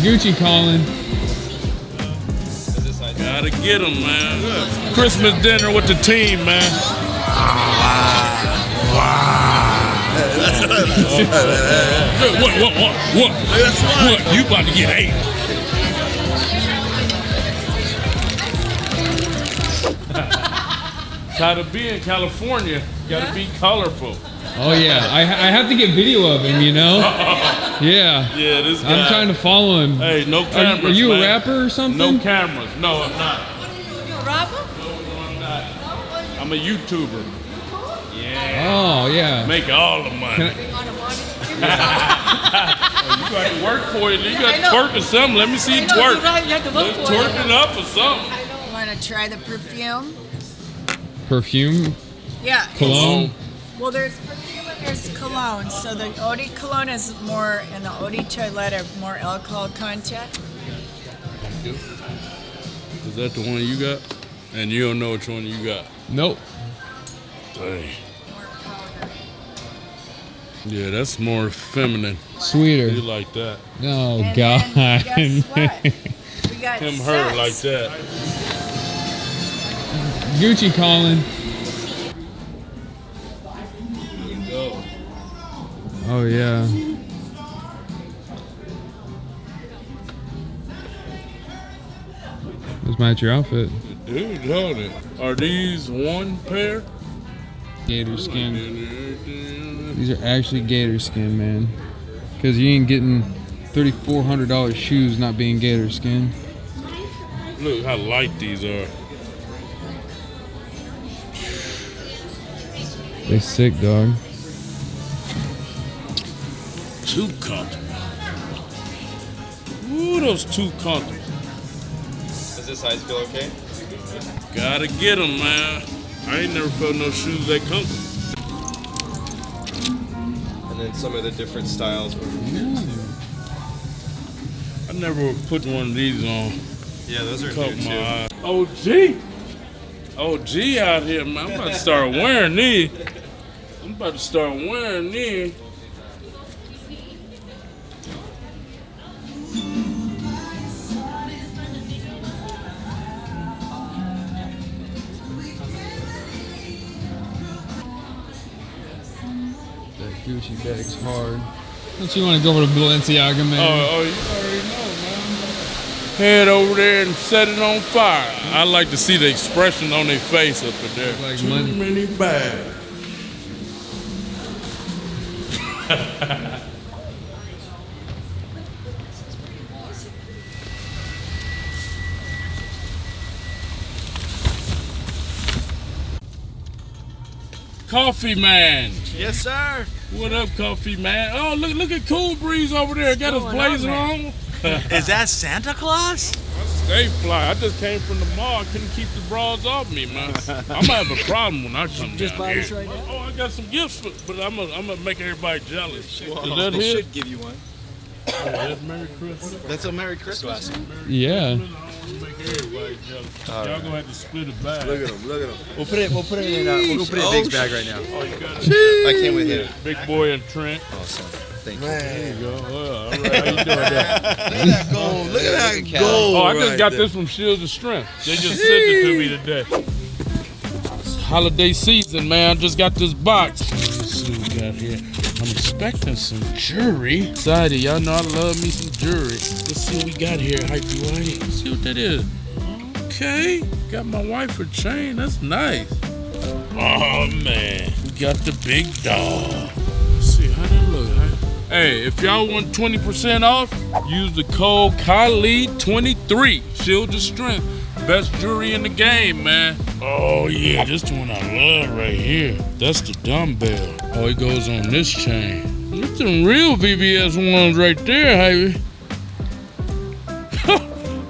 Gucci calling. Gotta get them, man. Christmas dinner with the team, man. What? You about to get 8. Gotta be in California. Gotta be colorful. Oh yeah, I have to get video of him, you know? Yeah. Yeah, this guy. I'm trying to follow him. Hey, no cameras, Are you man. a rapper or something? No cameras. No, I'm not. You a rapper? No, I'm not. I'm a YouTuber. Yeah. Oh, yeah. Make all the money. You got to work for it. You got to twerk or something. Let me see you twerk. You're right. You have to look for Twerk it. it up or something. You want to try the perfume? Perfume? Yeah. Cologne? Well, there's perfume and there's cologne. So the eau de cologne is more, and the eau de toilette have more alcohol content. Is that the one you got? And you don't know which one you got? Nope. Dang. Yeah, that's more feminine. Sweeter. You like that. Oh, And God. then guess what? We got Him, sex. her like that. Gucci calling. There you go. Oh, yeah. Let's match your outfit. Dude, hold it. Are these one pair? Gator skin. These are actually gator skin, man. Because you ain't getting $3,400 shoes not being gator skin. Look how light these are. They sick, dog. Too comfortable. Ooh, those too comfortable. Does this size feel okay? Gotta get them, man. I ain't never felt no shoes that comfortable. And then some of the different styles. I never put one of these on. Yeah, those are Cover new my too. eyes. OG out here, man. I'm about to start wearing these. That Gucci bag's hard. Don't you want to go over to Balenciaga, man? Oh, you already know, man. Head over there and set it on fire. I like to see the expression on their face up in there. Like Too money. many bags. Coffee man. Yes, sir. What up, Coffee man? Oh, look at Cool Breeze over there. Got his blazer on. Is that Santa Claus? I stay fly. I just came from the mall. I couldn't keep the bras off me, man. I'm gonna have a problem when I come Just down buy here. this right now? Oh, I got some gifts, but I'm gonna make everybody jealous. Is that They it? should give you one. Oh, that's Merry Christmas. That's a Merry Christmas. Yeah. I want to make everybody jealous. Y'all gonna have to split a bag. Look at him. Look at him. We'll put it in Big's bag right now. Oh, you got it. I can't wait here. Big boy and Trent. Awesome. Thank you. There you go. All right, how you doing there? Look at that gold. Look at that gold. Oh, I just got this from Shields of Strength. They just sent it to me today. It's holiday season, man. I just got this box. Let's see what we got here. I'm expecting some jewelry. Excited. Y'all know I love me some jewelry. Let's see what we got here, Hypey Whitey. Let's see what that is. Okay. Got my wife a chain. That's nice. Oh, man. We got the big dog. Let's see how that look. Hey, if y'all want 20% off, use the code Khalid23. Shield of Strength. Best jewelry in the game, man. Oh, yeah, this one I love right here. That's the dumbbell. Oh, it goes on this chain. That's them real VVS ones right there, Hypey.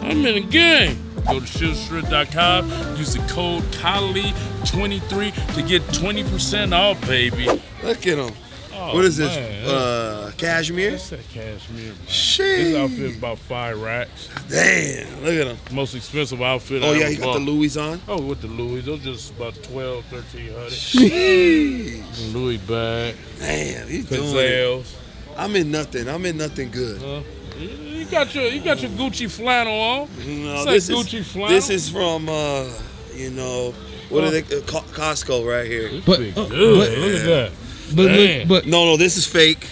I'm in the game. Go to shieldstrength.com. Use the code Khalid23 to get 20% off, baby. Look at him. Oh, What is this? man. Cashmere? What's that cashmere, man? Shit. This outfit is about 5 racks. Damn. Look at him. Most expensive outfit Oh, I yeah, ever he got the bought. Louis on. Oh, with the Louis. Those just about 1,200, 1,300. Jeez. Louis bag. Damn, he's doing it. Gazelles. I'm in nothing good. You got your Gucci flannel on. No, It's like Gucci flannel. This is from what are they? Costco right here. But Big good. Look at that. Man. but No, this is fake.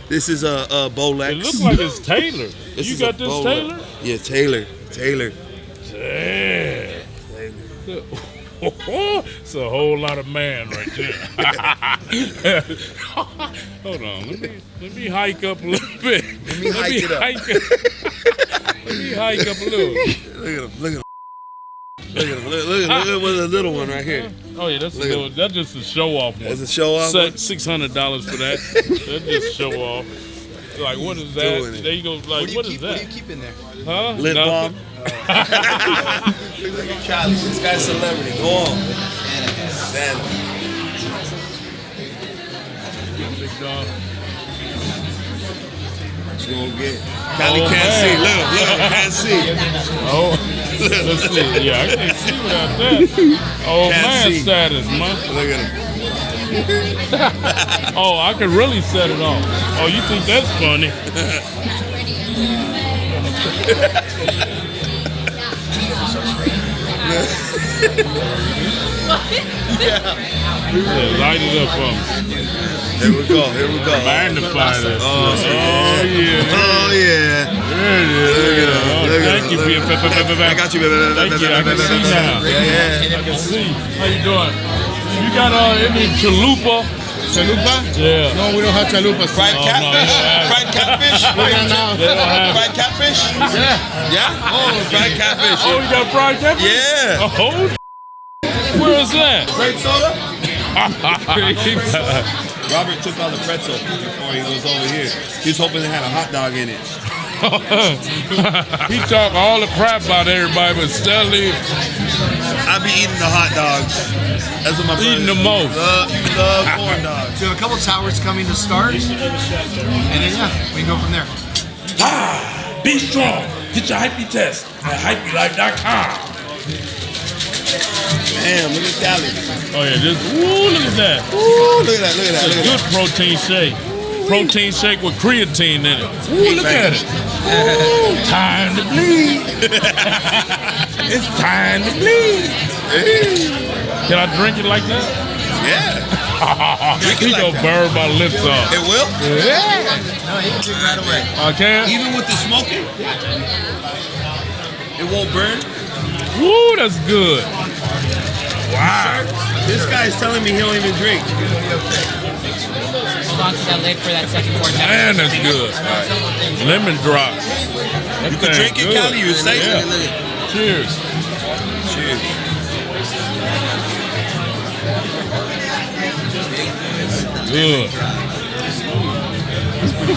This is a Bolex. It looks like it's Taylor. This You is got a this Bolex. Taylor? Yeah, Taylor. Damn. It's a whole lot of man right there. Hold on, let me hike up a little bit. Let me hike it up. Let me hike up a little. Look at him. Look at the little one right here. Oh yeah, that's Look at that's just a show off one. That's a show off one? $600 for that. That's just show off. Like what is that? Doing it. There you go. Like what is that? What do you keep in there? Huh? Lip balm. Nothing. This guy's a celebrity. Go on. Santa. Big dog. What you gonna get? Cali can't see. Look, can't see. Oh, let's see. Yeah, I can't see without that. Oh, Can't man see. status, man. Look at him. Oh, I can really set it off. Oh, you think that's funny? Yeah, light it up for me. Here we go. Magnify this. Oh, yeah. Oh yeah. There it is. Look at him. Look at Thank him. you, Look at him. I got you, baby. Thank you. I can see now. Yeah. I can see. How you doing? You got any chalupa? Chalupa? Yeah. No, we don't have chalupas. Fried Oh, catfish? no, yeah. Fried catfish? They don't have. Fried catfish? Yeah. Yeah? Oh, fried catfish. Oh, you got fried catfish? Yeah. Oh, where is that? Grape soda? Robert took all the pretzel before he was over here. He was hoping they had a hot dog in it. He talk all the crap about everybody, but Stanley I be eating the hot dogs. That's what my brother eating the most. Love corn dogs. So we have a couple towers coming to start, and then we can go from there. Be strong. Get your hypey test at hypelife.com. Damn, look at Cali. Oh yeah, this. Ooh, look at that. Ooh, look at that, look at that. It's a Look at good protein shake. Protein shake with creatine in it. Ooh, look at it. Ooh, time to bleed. It's time to bleed. Can I drink it like that? Yeah. Drink it He like gonna that. burn my lips off. It will? Yeah. No, you can drink right away. I can? Even with the smoking? It won't burn? Woo, that's good. Wow. This guy is telling me he don't even drink. Box that lid for that second quart. Man, that's good. Lemon drop. You can drink it, Cali. You say Yeah. look at Cheers. Cheers. Good.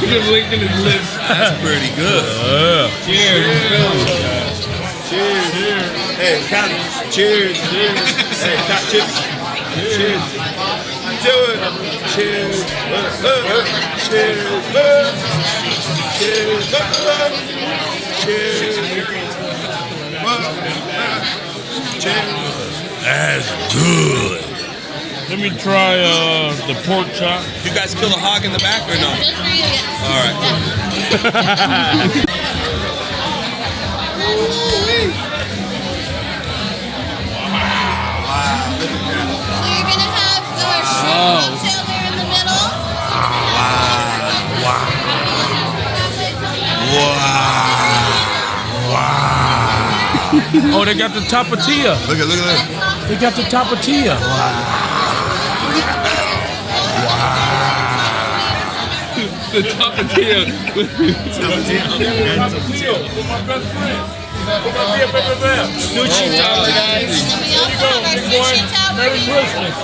Just licking his lips. That's pretty good. Cheers. Cheers. Hey, Cali. Cheers. Cheers. Hey, top chip. Cheers. Cheers. Cheers. Cheers. Cheers. Cheers. That's good. Let me try the pork chop. You guys kill a hog in the back or no? Just for you, yes. All right. So you're gonna have the shrimp cocktail there in the middle. Oh, they got the tapatilla. Look at that. They got the tapatilla. the tapatilla. Tapatilla for my best friend. Sushi tower, guys. And we also have our sushi tower. Merry Christmas.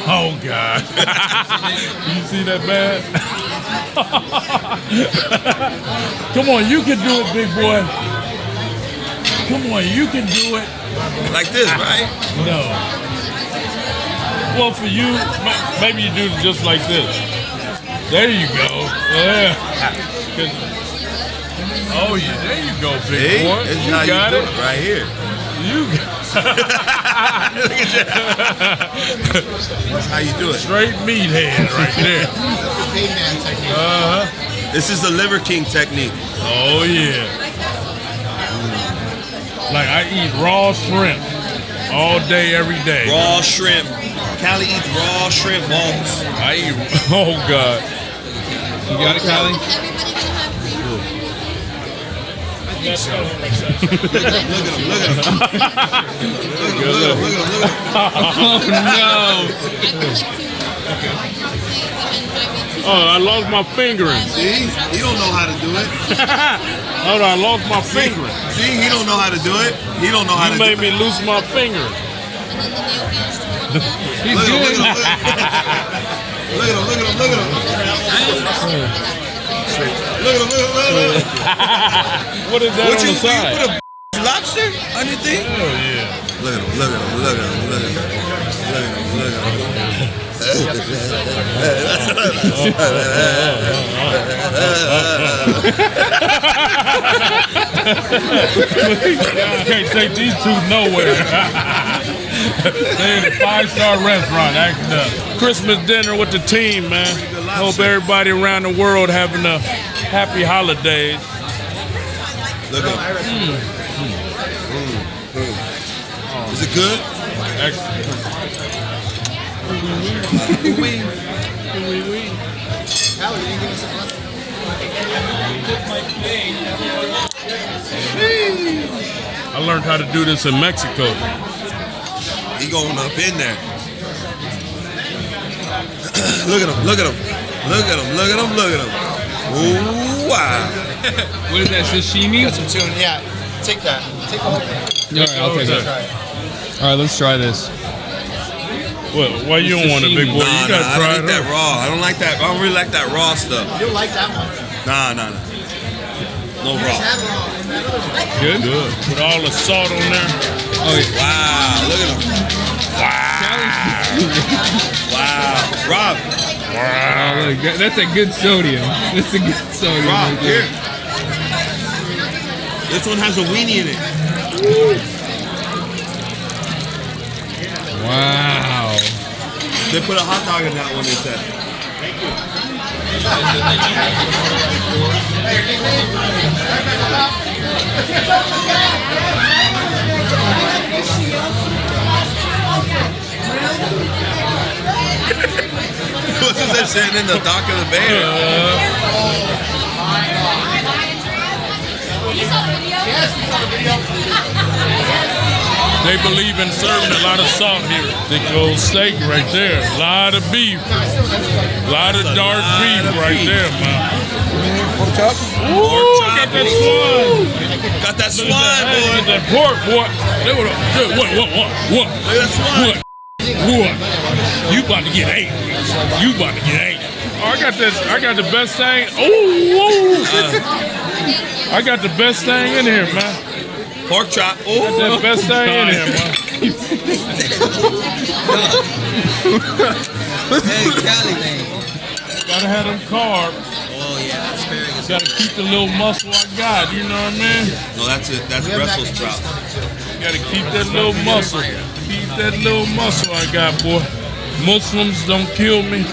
Oh God! You see that man? Come on, you can do it, big boy. Come on, you can do it. Like this, right? No. Well, for you, maybe you do just like this. There you go. Yeah. Oh yeah, there you go, big boy. This is You how got you it. do it right here. You got That's how you do it. Straight meathead right there. This is the Liver King technique. Oh yeah. Like I eat raw shrimp all day, every day. Raw shrimp. Callie eats raw shrimp balls. I eat. Oh God. You got it, Kylie? Look at him. Look at him. Oh, I lost my fingering. See? He don't know how to do it. Oh, I lost my fingering. See? He don't know how to do it. He don't know how You to do made it. me lose my fingering. He's Look good. at him. Look at him. Look at him. Look at him. Look at him. What is that What on you the side? put a lobster on your thing? Oh yeah. Look at him. Look at him. Look at him. Look at him. Look at him. Look at him. I can't take these two nowhere. They're in a 5-star restaurant acting up. Christmas dinner with the team, man. Hope everybody around the world having a happy holidays. Look at him. Is it good? I learned how to do this in Mexico. He going up in there. Look at him. Look at him. Look at him. Look at him. Look at him. Ooh, wow. What is that, sashimi? Got some tuna. Yeah, take that. Take all of it. All right, I'll take it. All right, let's try this. What? Why you don't want it, big boy? Nah, You gotta I try don't it eat that out. raw. I don't like that. I don't really like that raw stuff. You'll like that one. Nah. No raw. Good. Good. Put all the salt on there. Oh, yeah. Wow. Look at him. Wow. Rob. Oh, look, that's a good sodium. That's a good sodium. Rob, right there. here. This one has a weenie in it. Wow. They put a hot dog in that one instead. Wasn't that sitting in the dock of the bay? They believe in serving a lot of salt here. Thick old steak right there. A lot of beef. A lot of dark beef right there, man. Pork chop? Ooh, got that swine. Got that Look swine, at that, boy. look at that pork, boy. What? Look at that swine. What? You about to get ate. You about to get ate. Oh, I got the best thing. Oh, I got the best thing in here, man. Pork chop. Got the Oh, best thing in here, man. Hey, Cali. Gotta have them carbs. Oh, yeah, asparagus. Gotta keep the little muscle I got, you know what I mean? no, that's it. That's Brussels sprout. Gotta keep that little muscle. Keep that little muscle I got, boy. Muslims don't kill me.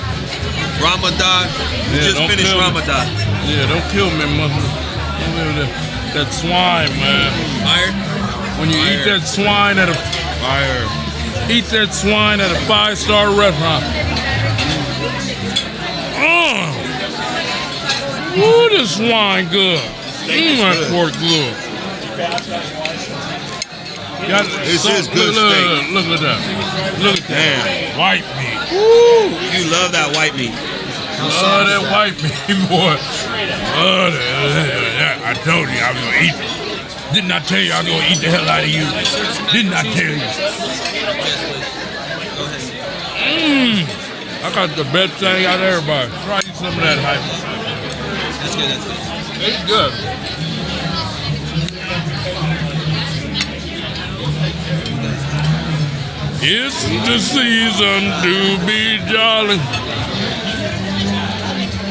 Ramadan. We Yeah, just don't finished kill me. Ramadan. Yeah, don't kill me, Muslims. That swine, man. Fire. When you eat that swine at a Fire. eat that swine at a 5-star restaurant. Ooh, this swine good. That good. pork good. Got This is good steak. Look at that. Look at that. White meat. Woo! You love that white meat. Love that white meat, boy. Love that. I told you I was gonna eat it. Didn't I tell you I was gonna eat the hell out of you? Didn't I tell you? I got the best thing out of everybody. Try some of that hype. That's good, that's good. It's good. It's the season to be jolly.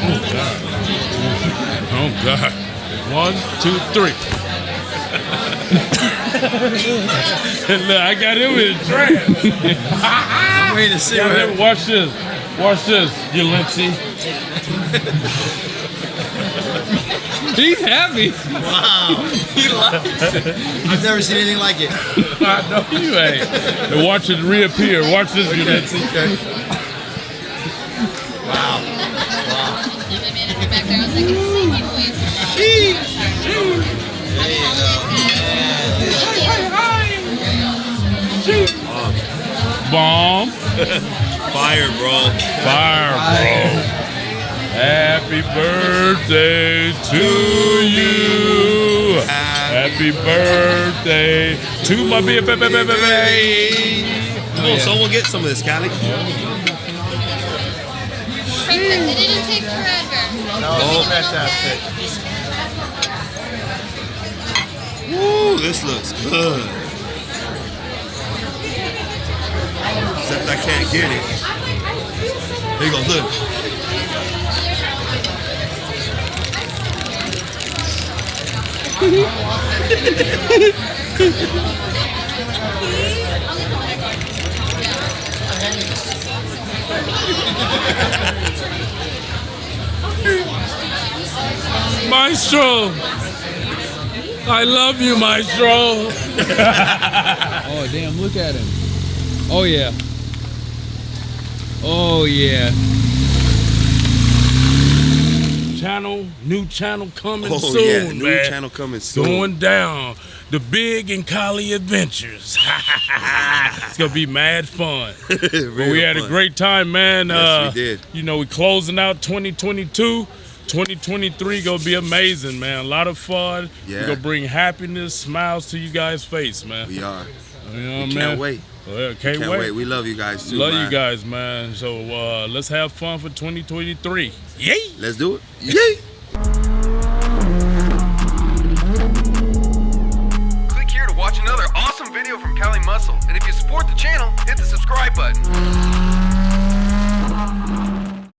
Oh God. Oh God. 1, 2, 3. Look, I got him in a trance. I'm waiting to see Got him. what. Watch this. Watch this, you Lindsay. He's happy. Wow. He loves it. I've never seen anything like it. I know you ain't. And watch it reappear. Watch this, you Lindsay. Wow. My manager back there was like, it's sneaky voice. There you go. Bomb. Fire, bro. Fire, bro. Happy birthday to you. Happy birthday to my baby. Come on, someone get some of this, Callie. It didn't take forever. Oh, fantastic. Woo, this looks good. Except I can't get it. Here you go, look. Maestro. I love you, Maestro. Oh damn! Look at him. Oh yeah. Oh yeah. New channel coming Oh soon, yeah, new man. channel coming soon. Going down. The Big and Collie Adventures. It's gonna be mad fun. But we had a great time, man. Yes, we did. You know, we closing out 2022. 2023 gonna be amazing, man. A lot of fun. Yeah. We're gonna bring happiness, smiles to you guys' face, man. We are. You know what We man? can't wait. Well, Can't wait. We love you guys too. Love man. you guys, man. So let's have fun for 2023. Yay! Let's do it. Yay! Click here to watch another awesome video from Cali Muscle. And if you support the channel, hit the subscribe button.